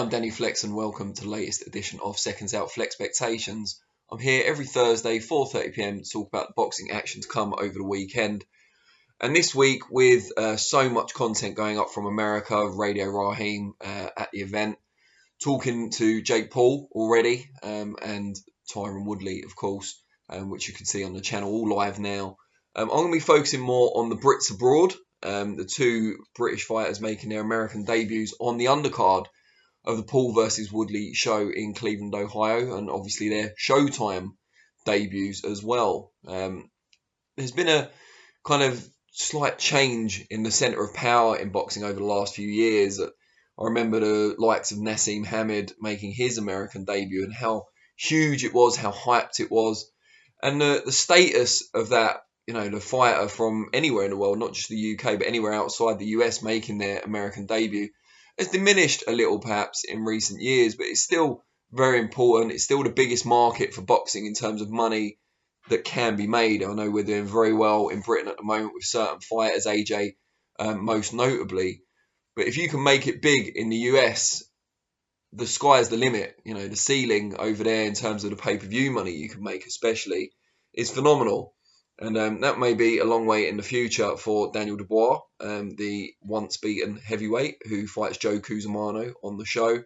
I'm Danny Flexen. Welcome to the latest edition of Seconds Out Flexpectations. I'm here every Thursday, 4:30 PM, to talk about the boxing action to come over the weekend. And this week, with so much content going up from America, Radio Raheem at the event, talking to Jake Paul already, and Tyron Woodley, of course, which you can see on the channel, all live now. I'm going to be focusing more on the Brits abroad, the two British fighters making their American debuts on the undercard of the Paul versus Woodley show in Cleveland, Ohio, and obviously their Showtime debuts as well. There's been a kind of slight change in the centre of power in boxing over the last few years. I remember the likes of Nassim Hamid making his American debut and how huge it was, how hyped it was, and the status of that, the fighter from anywhere in the world, not just the UK, but anywhere outside the US making their American debut, has diminished a little perhaps in recent years, but it's still very important. It's still the biggest market for boxing in terms of money that can be made. I know we're doing very well in Britain at the moment with certain fighters, AJ most notably. But if you can make it big in the US, the sky's the limit. The ceiling over there in terms of the pay-per-view money you can make especially is phenomenal. And that may be a long way in the future for Daniel Dubois, the once beaten heavyweight who fights Joe Cusimano on the show.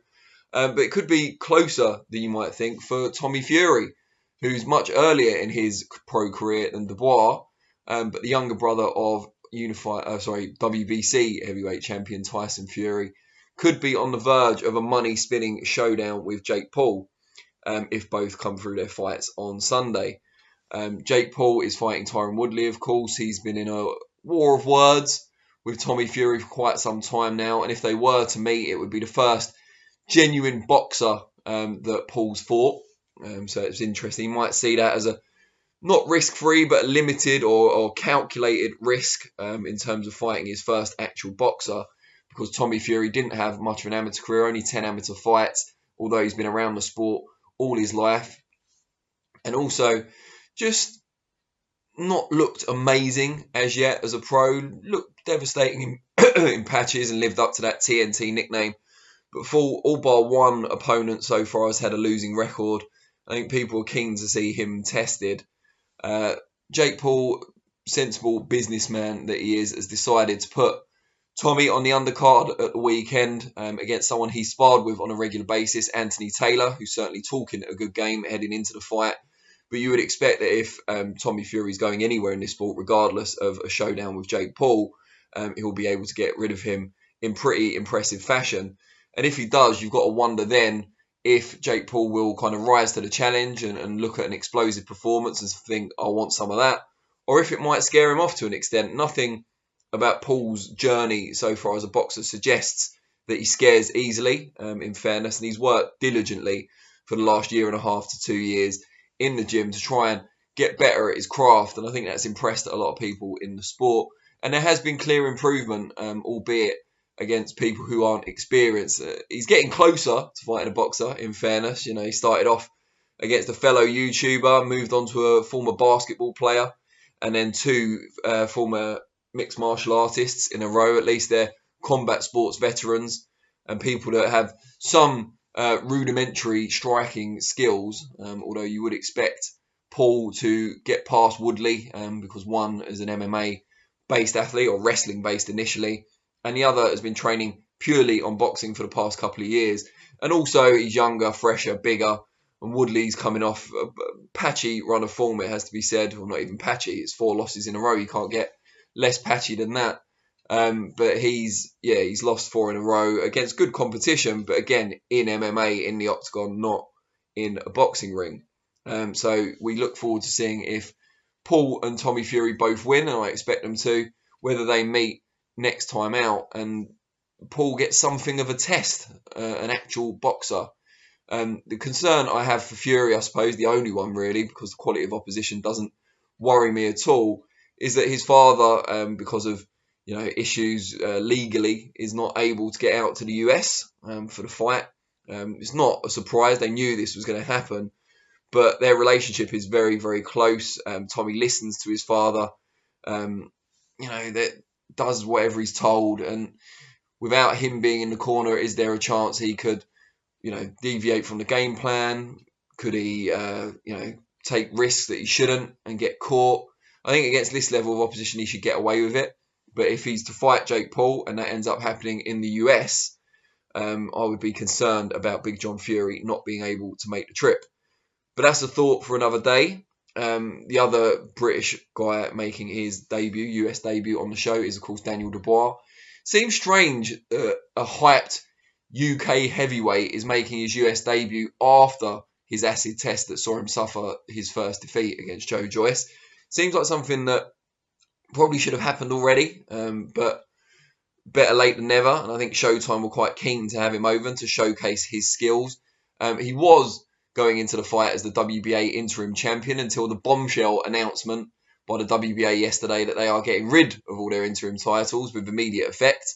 But it could be closer than you might think for Tommy Fury, who's much earlier in his pro career than Dubois, but the younger brother of WBC heavyweight champion Tyson Fury, could be on the verge of a money-spinning showdown with Jake Paul, if both come through their fights on Sunday. Jake Paul is fighting Tyron Woodley, of course. He's been in a war of words with Tommy Fury for quite some time now, and if they were to meet, it would be the first genuine boxer that Paul's fought. So it's interesting. You might see that as a not risk-free, but a limited or calculated risk in terms of fighting his first actual boxer, because Tommy Fury didn't have much of an amateur career, only 10 amateur fights, although he's been around the sport all his life. And also just not looked amazing as yet as a pro. Looked devastating in patches and lived up to that TNT nickname. But for all bar one opponent so far has had a losing record. I think people are keen to see him tested. Jake Paul, sensible businessman that he is, has decided to put Tommy on the undercard at the weekend against someone he sparred with on a regular basis, Anthony Taylor, who's certainly talking a good game heading into the fight. But you would expect that if Tommy Fury's going anywhere in this sport, regardless of a showdown with Jake Paul, he'll be able to get rid of him in pretty impressive fashion. And if he does, you've got to wonder then if Jake Paul will kind of rise to the challenge and look at an explosive performance and think, I want some of that. Or if it might scare him off to an extent. Nothing about Paul's journey so far as a boxer suggests that he scares easily, in fairness. And he's worked diligently for the last year and a half to 2 years in the gym to try and get better at his craft, and I think that's impressed a lot of people in the sport. And there has been clear improvement, albeit against people who aren't experienced. He's getting closer to fighting a boxer, in fairness. He started off against a fellow YouTuber, moved on to a former basketball player, and then two former mixed martial artists in a row. At least they're combat sports veterans and people that have some rudimentary striking skills, although you would expect Paul to get past Woodley because one is an MMA-based athlete, or wrestling-based initially, and the other has been training purely on boxing for the past couple of years. And also he's younger, fresher, bigger, and Woodley's coming off a patchy run of form, it has to be said. Well, not even patchy, it's 4 losses in a row. You can't get less patchy than that. But he's lost 4 in a row against good competition, but again, in MMA, in the octagon, not in a boxing ring. So we look forward to seeing if Paul and Tommy Fury both win, and I expect them to, whether they meet next time out and Paul gets something of a test, an actual boxer. The concern I have for Fury, I suppose, the only one really, because the quality of opposition doesn't worry me at all, is that his father, because of issues legally, is not able to get out to the US for the fight. It's not a surprise. They knew this was going to happen, but their relationship is very, very close. Tommy listens to his father, that does whatever he's told, and without him being in the corner, is there a chance he could deviate from the game plan? Could he, take risks that he shouldn't and get caught? I think against this level of opposition, he should get away with it. But if he's to fight Jake Paul and that ends up happening in the US, I would be concerned about Big John Fury not being able to make the trip. But that's a thought for another day. The other British guy making his US debut on the show is, of course, Daniel Dubois. Seems strange that a hyped UK heavyweight is making his US debut after his acid test that saw him suffer his first defeat against Joe Joyce. Seems like something that probably should have happened already, but better late than never. And I think Showtime were quite keen to have him over and to showcase his skills. He was going into the fight as the WBA interim champion until the bombshell announcement by the WBA yesterday that they are getting rid of all their interim titles with immediate effect,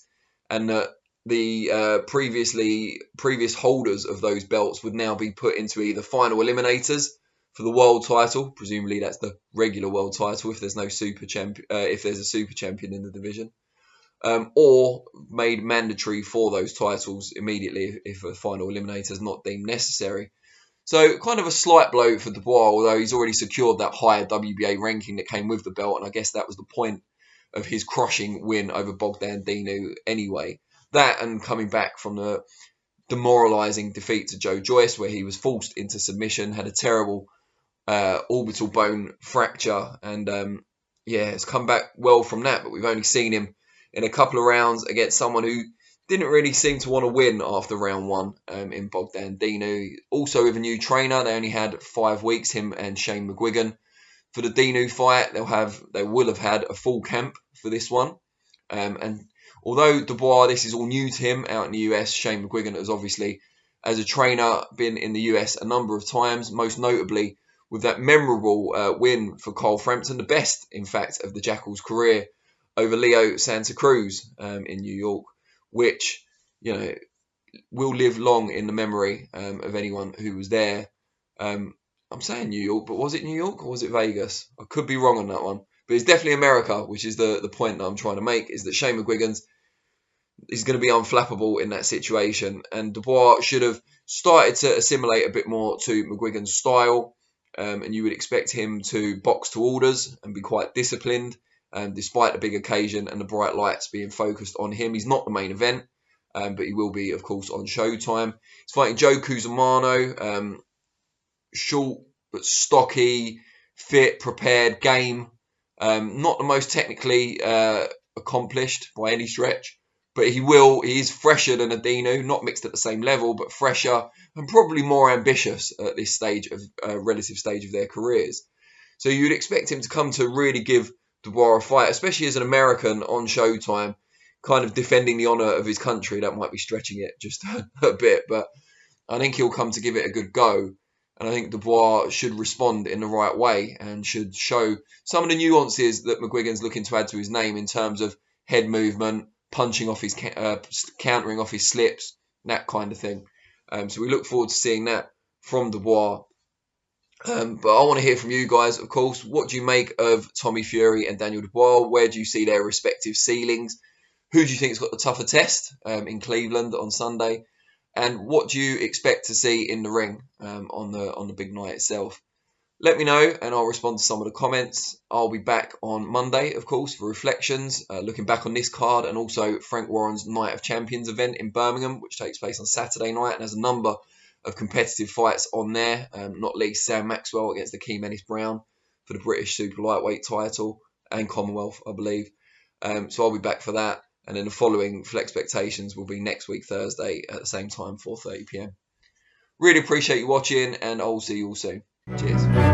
and that the previous holders of those belts would now be put into either final eliminators for the world title, presumably that's the regular world title if there's no super champion, if there's a super champion in the division, or made mandatory for those titles immediately if a final eliminator is not deemed necessary. So kind of a slight blow for Dubois, although he's already secured that higher WBA ranking that came with the belt, and I guess that was the point of his crushing win over Bogdan Dinu anyway. That and coming back from the demoralising defeat to Joe Joyce, where he was forced into submission, had a terrible orbital bone fracture, and has come back well from that. But we've only seen him in a couple of rounds against someone who didn't really seem to want to win after round one in Bogdan Dinu. Also with a new trainer, they only had 5 weeks, him and Shane McGuigan. For the Dinu fight, they will have had a full camp for this one. And although Dubois, this is all new to him out in the US, Shane McGuigan has obviously, as a trainer, been in the US a number of times, most notably with that memorable win for Carl Frampton, the best, in fact, of the Jackal's career over Leo Santa Cruz in New York, which, will live long in the memory of anyone who was there. I'm saying New York, but was it New York or was it Vegas? I could be wrong on that one. But it's definitely America, which is the point that I'm trying to make, is that Shane McGuigan is going to be unflappable in that situation. And Dubois should have started to assimilate a bit more to McGuigan's style. And you would expect him to box to orders and be quite disciplined, despite the big occasion and the bright lights being focused on him. He's not the main event, but he will be, of course, on Showtime. He's fighting Joe Cusimano, short but stocky, fit, prepared, game. Not the most technically accomplished by any stretch, but he is fresher than Adino, not mixed at the same level, but fresher and probably more ambitious at this stage of relative stage of their careers. So you'd expect him to come to really give Dubois a fight, especially as an American on Showtime, kind of defending the honour of his country. That might be stretching it just a bit, but I think he'll come to give it a good go. And I think Dubois should respond in the right way and should show some of the nuances that McGuigan's looking to add to his name in terms of head movement, punching off his, countering off his slips, that kind of thing. So we look forward to seeing that from Dubois. But I want to hear from you guys, of course. What do you make of Tommy Fury and Daniel Dubois? Where do you see their respective ceilings? Who do you think has got the tougher test in Cleveland on Sunday? And what do you expect to see in the ring on the big night itself? Let me know and I'll respond to some of the comments. I'll be back on Monday, of course, for reflections, looking back on this card and also Frank Warren's Night of Champions event in Birmingham, which takes place on Saturday night and has a number of competitive fights on there, not least Sam Maxwell against Akeem Ennis-Brown for the British Super Lightweight title and Commonwealth, I believe. So I'll be back for that. And then the following Flexpectations will be next week, Thursday, at the same time, 4:30 PM. Really appreciate you watching, and I'll see you all soon. Cheers.